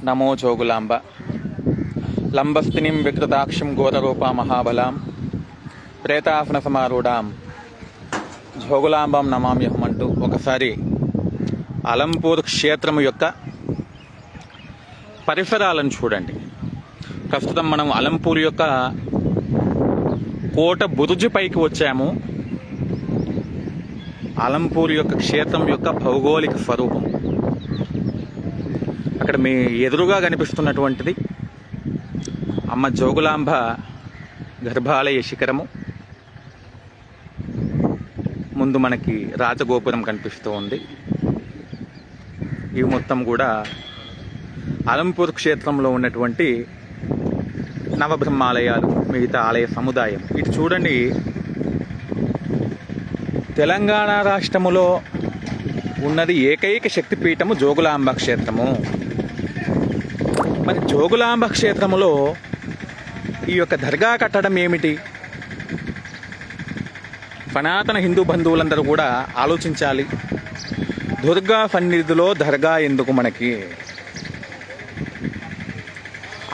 నమో జోగులాంబ లంబస్తినిం వికృతాక్షం ఘోరరూపా మహాబలాం ప్రేతాసన సమారూఢాం జోగులాంబం నమామ్యహం అంటూ ఒకసారి అలంపూర్ క్షేత్రము యొక్క పరిసరాలను చూడండి. ప్రస్తుతం మనం అలంపూర్ యొక్క కోట బురుజు పైకి వచ్చాము. అలంపూర్ యొక్క క్షేత్రం యొక్క భౌగోళిక స్వరూపం అక్కడ మీ ఎదురుగా కనిపిస్తున్నటువంటిది అమ్మ జోగులాంబ గర్భాలయ శిఖరము. ముందు మనకి రాజగోపురం కనిపిస్తూ ఉంది. ఇవి మొత్తం కూడా అలంపూర్ క్షేత్రంలో ఉన్నటువంటి నవబ్రహ్మాలయాలు, మిగతా ఆలయ సముదాయం. ఇటు చూడండి, తెలంగాణ రాష్ట్రములో ఉన్నది ఏకైక శక్తిపీఠము జోగులాంబ క్షేత్రము. మరి జోగులాంబ క్షేత్రములో ఈ యొక్క దర్గా కట్టడం ఏమిటి? సనాతన హిందూ బంధువులందరూ కూడా ఆలోచించాలి. దుర్గా సన్నిధిలో దర్గా ఎందుకు మనకి?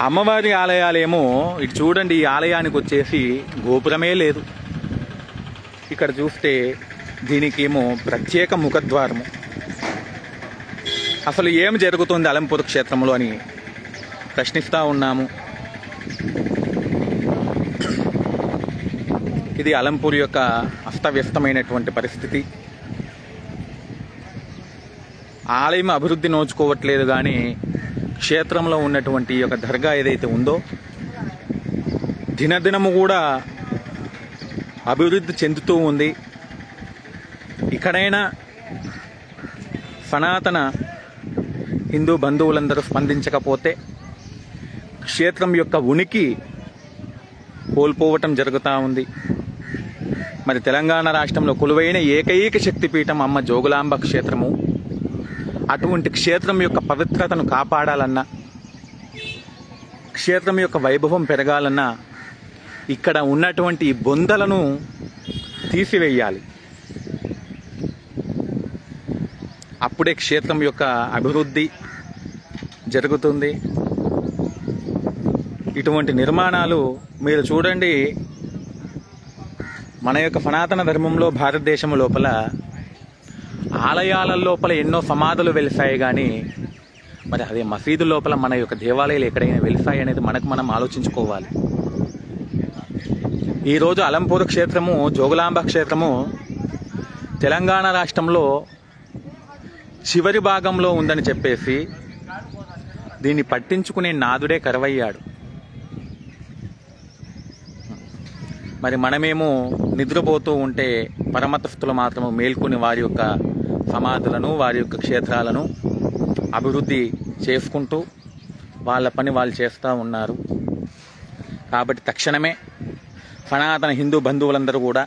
అమ్మవారి ఆలయాలేమో ఇటు చూడండి, ఈ ఆలయానికి వచ్చేసి గోపురమే లేదు. ఇక్కడ చూస్తే దీనికేమో ప్రత్యేక ముఖద్వారము. అసలు ఏం జరుగుతుంది అలంపూర్ క్షేత్రంలో అని ప్రశ్నిస్తూ ఉన్నాము. ఇది అలంపూర్ యొక్క అస్తవ్యస్తమైనటువంటి పరిస్థితి. ఆలయం అభివృద్ధి నోచుకోవట్లేదు, కానీ క్షేత్రంలో ఉన్నటువంటి ఈ యొక్క దర్గా ఏదైతే ఉందో దినదినము కూడా అభివృద్ధి చెందుతూ ఉంది. ఇక్కడైనా సనాతన హిందూ బంధువులందరూ స్పందించకపోతే క్షేత్రం యొక్క ఉనికి కోల్పోవటం జరుగుతూ ఉంది. మరి తెలంగాణ రాష్ట్రంలో కొలువైన ఏకైక శక్తిపీఠం అమ్మ జోగులాంబ క్షేత్రము. అటువంటి క్షేత్రం యొక్క పవిత్రతను కాపాడాలన్నా, క్షేత్రం యొక్క వైభవం పెరగాలన్నా ఇక్కడ ఉన్నటువంటి బొందలను తీసివేయాలి. అప్పుడే క్షేత్రం యొక్క అభివృద్ధి జరుగుతుంది. ఇటువంటి నిర్మాణాలు మీరు చూడండి, మన యొక్క సనాతన ధర్మంలో భారతదేశం లోపల ఆలయాల లోపల ఎన్నో సమాధులు వెలిసాయి, కానీ మరి అదే మసీదు లోపల మన యొక్క దేవాలయాలు ఎక్కడైనా వెలిసాయి అనేది మనకు మనం ఆలోచించుకోవాలి. ఈరోజు అలంపూర్ క్షేత్రము, జోగులాంబ క్షేత్రము తెలంగాణ రాష్ట్రంలో చివరి భాగంలో ఉందని చెప్పేసి దీన్ని పట్టించుకునే నాదుడే కరువయ్యాడు. మరి మనమేమో నిద్రపోతూ ఉంటే పరమతస్థులు మాత్రము మేల్కొని వారి యొక్క సమాధులను, వారి యొక్క క్షేత్రాలను అభివృద్ధి చేసుకుంటూ వాళ్ళ పని వాళ్ళు చేస్తూ ఉన్నారు. కాబట్టి తక్షణమే సనాతన హిందూ బంధువులందరూ కూడా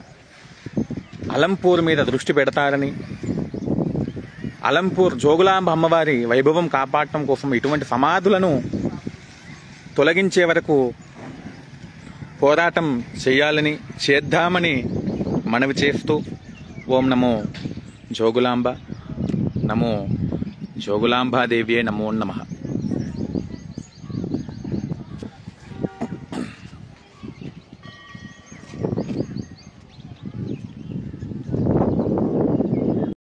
అలంపూర్ మీద దృష్టి పెడతారని, అలంపూర్ జోగులాంబ అమ్మవారి వైభవం కాపాడటం కోసం ఇటువంటి సమాధులను తొలగించే వరకు పోరాటం చేద్దామని మనవి చేస్తూ, ఓం నమో జోగులాంబ, నమో జోగులాంబాదేవ్యే నమో నమః.